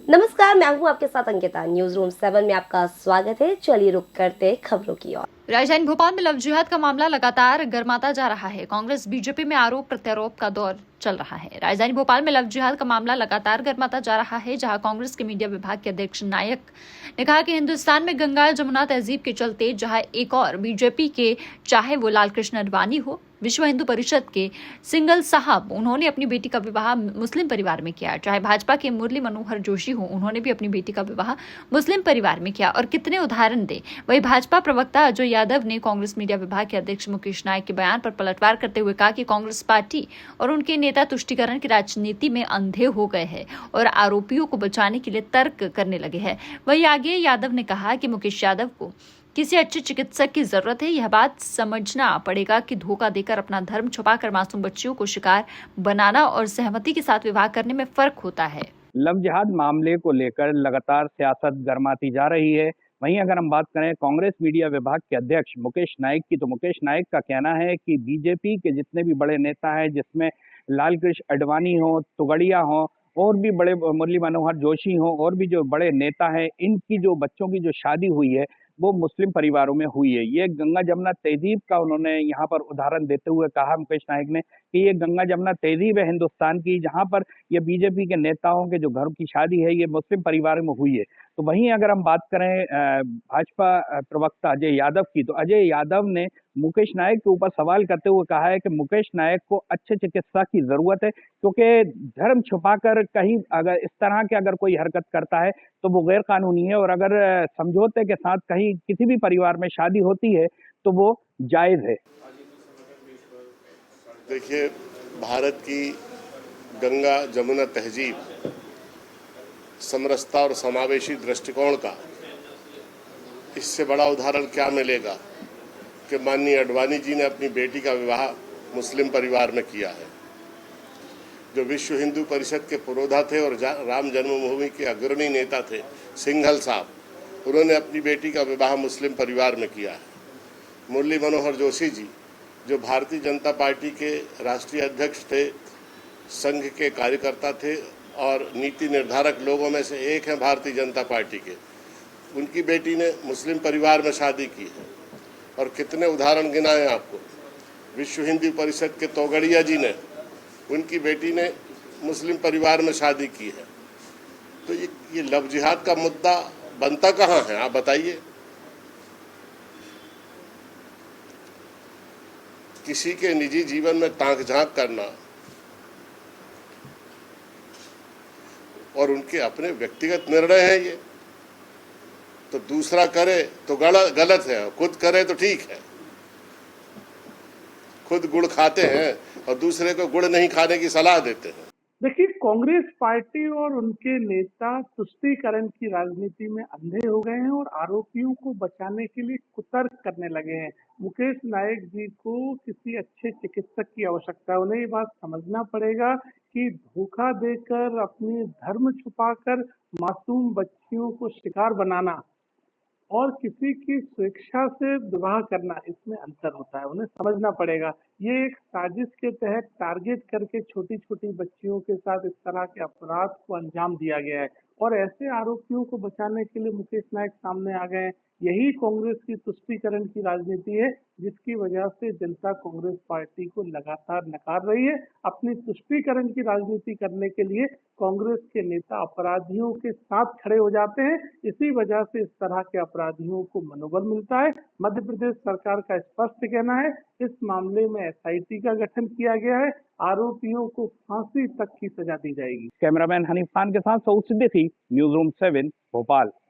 नमस्कार, मैं हूँ आपके साथ अंकिता। न्यूज रूम 7 में आपका स्वागत है। चलिए रुक करते हैं खबरों की ओर। राजधानी भोपाल में लव जिहाद का मामला लगातार गर्माता जा रहा है। कांग्रेस बीजेपी में आरोप प्रत्यारोप का दौर चल रहा है। राजधानी भोपाल में लव जिहाद का मामला लगातार गर्माता जा रहा है, जहां कांग्रेस के मीडिया विभाग के अध्यक्ष नायक ने कहा कि हिंदुस्तान में गंगा जमुना तहजीब के चलते जहां एक और बीजेपी के, चाहे वो लालकृष्ण आडवाणी हो, विश्व हिंदू परिषद के सिंगल साहब, उन्होंने अपनी बेटी का विवाह मुस्लिम परिवार में किया, चाहे भाजपा के मुरली मनोहर जोशी हो, उन्होंने भी अपनी बेटी का विवाह मुस्लिम परिवार में किया, और कितने उदाहरण दे। वही भाजपा प्रवक्ता अजय यादव ने कांग्रेस मीडिया विभाग के अध्यक्ष मुकेश नायक के बयान पर पलटवार करते हुए कहा कि कांग्रेस पार्टी और उनके नेता तुष्टीकरण की राजनीति में अंधे हो गए हैं और आरोपियों को बचाने के लिए तर्क करने लगे हैं। वही आगे यादव ने कहा कि मुकेश यादव को किसी अच्छे चिकित्सक की जरूरत है। यह बात समझना पड़ेगा कि धोखा देकर अपना धर्म छुपाकर मासूम बच्चियों को शिकार बनाना और सहमति के साथ विवाह करने में फर्क होता है। लव जिहाद मामले को लेकर लगातार सियासत गर्माती जा रही है। वहीं अगर हम बात करें कांग्रेस मीडिया विभाग के अध्यक्ष मुकेश नाइक की, तो मुकेश नाइक का कहना है कि बीजेपी के जितने भी बड़े नेता हैं, जिसमें लालकृष्ण आडवाणी हो, तुगड़िया हो, और भी बड़े मुरली मनोहर जोशी हो, और भी जो बड़े नेता हैं, इनकी जो बच्चों की जो शादी हुई है वो मुस्लिम परिवारों में हुई है। ये गंगा जमुना तहजीब का उन्होंने यहाँ पर उदाहरण देते हुए कहा, मुकेश नाइक ने, कि ये गंगा जमुना तहजीब है हिंदुस्तान की, जहाँ पर ये बीजेपी के नेताओं के जो घरों की शादी है ये मुस्लिम परिवार में हुई है। तो वहीं अगर हम बात करें भाजपा प्रवक्ता अजय यादव की, तो अजय यादव ने मुकेश नायक के ऊपर सवाल करते हुए कहा है कि मुकेश नायक को अच्छे चिकित्सा की जरूरत है, क्योंकि धर्म छुपाकर कहीं अगर इस तरह के अगर कोई हरकत करता है तो वो गैर कानूनी है, और अगर समझौते के साथ कहीं किसी भी परिवार में शादी होती है तो वो जायज है। देखिए, भारत की गंगा जमुना तहजीब समरसता और समावेशी दृष्टिकोण का इससे बड़ा उदाहरण क्या मिलेगा कि माननीय आडवाणी जी ने अपनी बेटी का विवाह मुस्लिम परिवार में किया है। जो विश्व हिंदू परिषद के पुरोधा थे और राम जन्मभूमि के अग्रणी नेता थे, सिंघल साहब, उन्होंने अपनी बेटी का विवाह मुस्लिम परिवार में किया है। मुरली मनोहर जोशी जी, जो भारतीय जनता पार्टी के राष्ट्रीय अध्यक्ष थे, संघ के कार्यकर्ता थे और नीति निर्धारक लोगों में से एक हैं भारतीय जनता पार्टी के, उनकी बेटी ने मुस्लिम परिवार में शादी की है। और कितने उदाहरण गिनाए आपको। विश्व हिंदू परिषद के तोगड़िया जी ने, उनकी बेटी ने मुस्लिम परिवार में शादी की है। तो ये लव जिहाद का मुद्दा बनता कहाँ है, आप बताइए। किसी के निजी जीवन में ताक झांक करना और उनके अपने व्यक्तिगत निर्णय है ये, तो दूसरा करे तो गलत है, खुद करे तो ठीक है। खुद गुड़ खाते हैं और दूसरे को गुड़ नहीं खाने की सलाह देते हैं। देखिए, कांग्रेस पार्टी और उनके नेता तुष्टीकरण की राजनीति में अंधे हो गए हैं और आरोपियों को बचाने के लिए कुतर्क करने लगे हैं। मुकेश नायक जी को किसी अच्छे चिकित्सक की आवश्यकता है। उन्हें ये बात समझना पड़ेगा कि धोखा देकर, अपनी धर्म छुपाकर मासूम बच्चियों को शिकार बनाना और किसी की स्वेच्छा से विवाह करना, इसमें अंतर होता है। उन्हें समझना पड़ेगा। ये एक साजिश के तहत टारगेट करके छोटी छोटी बच्चियों के साथ इस तरह के अपराध को अंजाम दिया गया है और ऐसे आरोपियों को बचाने के लिए मुकेश नायक सामने आ गए हैं। यही कांग्रेस की तुष्टीकरण की राजनीति है, जिसकी वजह से जनता कांग्रेस पार्टी को लगातार नकार रही है। अपनी तुष्टीकरण की राजनीति करने के लिए कांग्रेस के नेता अपराधियों के साथ खड़े हो जाते हैं। इसी वजह से इस तरह के अपराधियों को मनोबल मिलता है। मध्य प्रदेश सरकार का स्पष्ट कहना है, इस मामले में एसआईटी का गठन किया गया है। आरोपियों को फांसी तक की सजा दी जाएगी। कैमरामैन हनीफ खान के साथ सऊद सिद्दीकी, न्यूज रूम 7, भोपाल।